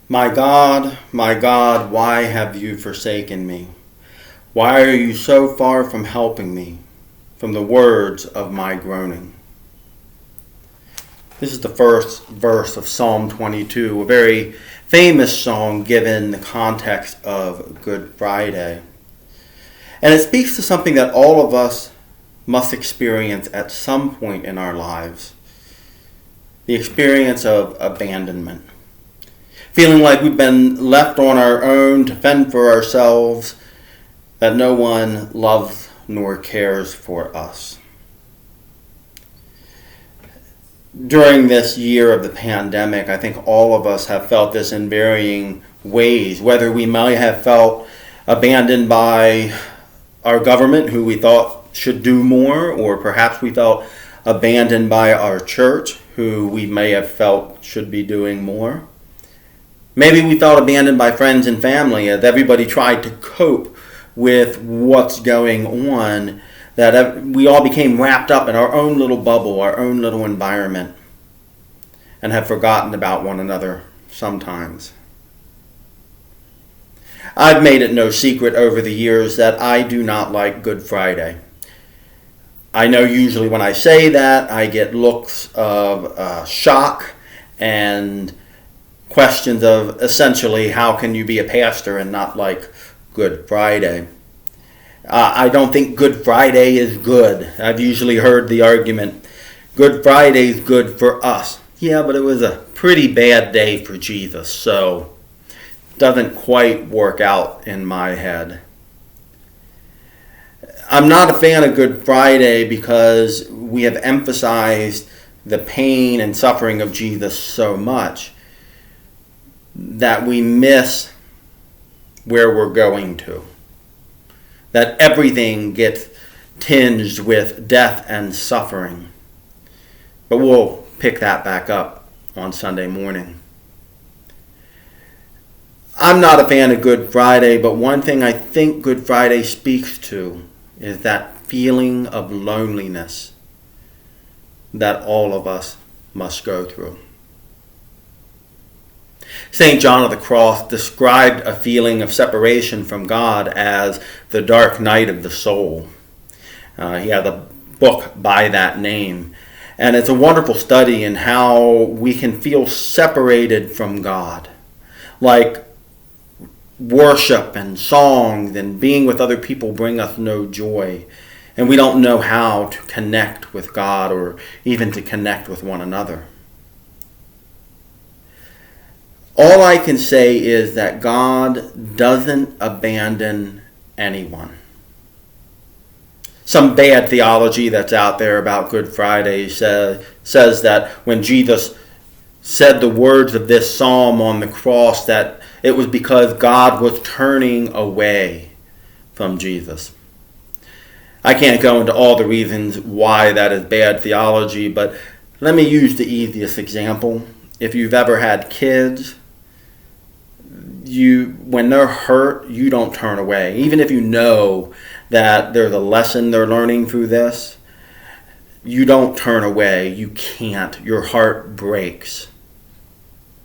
My God, why have you forsaken me? Why are you so far from helping me, from the words of my groaning? This is the first verse of Psalm 22, a very famous song given the context of Good Friday. And it speaks to something that all of us must experience at some point in our lives. The experience of abandonment. Feeling like we've been left on our own to fend for ourselves, that no one loves nor cares for us. During this year of the pandemic, I think all of us have felt this in varying ways, whether we might have felt abandoned by our government, who we thought should do more, or perhaps we felt abandoned by our church, who we may have felt should be doing more. Maybe we felt abandoned by friends and family as everybody tried to cope with what's going on, that we all became wrapped up in our own little bubble, our own little environment, and have forgotten about one another sometimes. I've made it no secret over the years that I do not like Good Friday. I know usually when I say that, I get looks of shock and questions of essentially, how can you be a pastor and not like Good Friday? I don't think Good Friday is good. I've usually heard the argument, Good Friday is good for us. Yeah, but it was a pretty bad day for Jesus, so it doesn't quite work out in my head. I'm not a fan of Good Friday because we have emphasized the pain and suffering of Jesus so much that we miss where we're going to. That everything gets tinged with death and suffering. But we'll pick that back up on Sunday morning. I'm not a fan of Good Friday, but one thing I think Good Friday speaks to is that feeling of loneliness that all of us must go through. St. John of the Cross described a feeling of separation from God as the dark night of the soul. He had a book by that name. And it's a wonderful study in how we can feel separated from God. Like worship and songs and being with other people bring us no joy. And we don't know how to connect with God or even to connect with one another. All I can say is that God doesn't abandon anyone. Some bad theology that's out there about Good Friday says that when Jesus said the words of this psalm on the cross, that it was because God was turning away from Jesus. I can't go into all the reasons why that is bad theology, but let me use the easiest example. If you've ever had kids, when they're hurt, you don't turn away. Even if you know that there's a lesson they're learning through this, you don't turn away. You can't. Your heart breaks.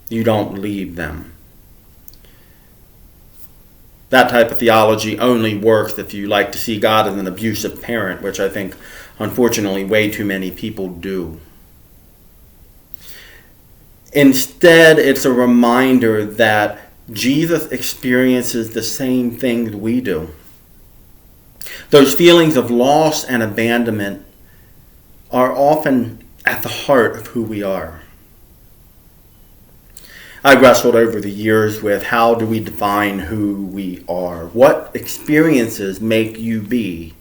You don't leave them. That type of theology only works if you like to see God as an abusive parent, which I think, unfortunately, way too many people do. Instead, it's a reminder that Jesus experiences the same things we do. Those feelings of loss and abandonment are often at the heart of who we are. I wrestled over the years with how do we define who we are? What experiences make you be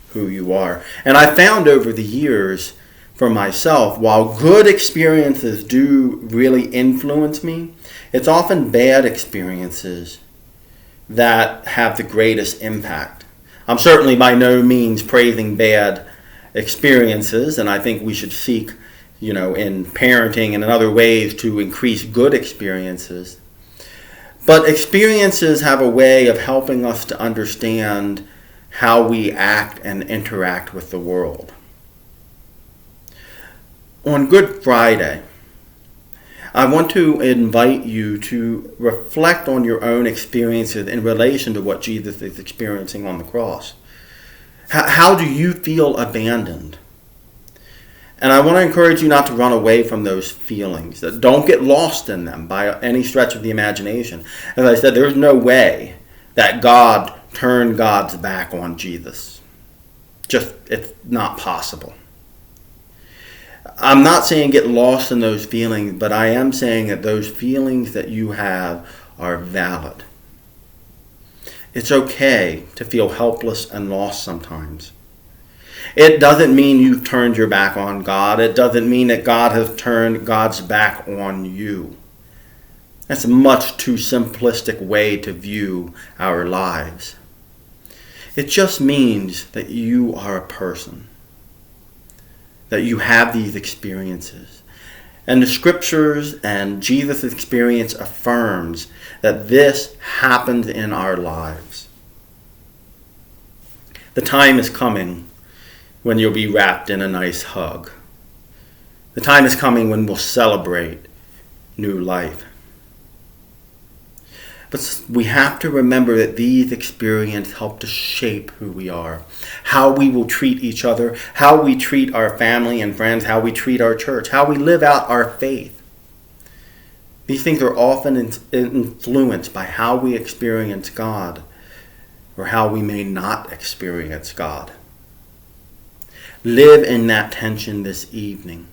who you are? And I found over the years for myself, while good experiences do really influence me, it's often bad experiences that have the greatest impact. I'm certainly by no means praising bad experiences, and I think we should seek, in parenting and in other ways to increase good experiences. But experiences have a way of helping us to understand how we act and interact with the world. On Good Friday, I want to invite you to reflect on your own experiences in relation to what Jesus is experiencing on the cross. How do you feel abandoned? And I want to encourage you not to run away from those feelings. Don't get lost in them by any stretch of the imagination. As I said, there's no way that God turned God's back on Jesus. It's not possible. I'm not saying get lost in those feelings, but I am saying that those feelings that you have are valid. It's okay to feel helpless and lost sometimes. It doesn't mean you've turned your back on God. It doesn't mean that God has turned God's back on you. That's a much too simplistic way to view our lives. It just means that you are a person, that you have these experiences. And the scriptures and Jesus' experience affirms that this happens in our lives. The time is coming when you'll be wrapped in a nice hug. The time is coming when we'll celebrate new life. But we have to remember that these experiences help to shape who we are, how we will treat each other, how we treat our family and friends, how we treat our church, how we live out our faith. These things are often influenced by how we experience God or how we may not experience God. Live in that tension this evening,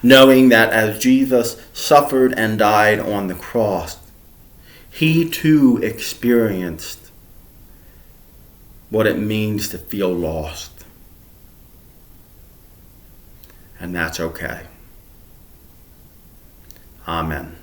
knowing that as Jesus suffered and died on the cross, he too experienced what it means to feel lost. And that's okay. Amen.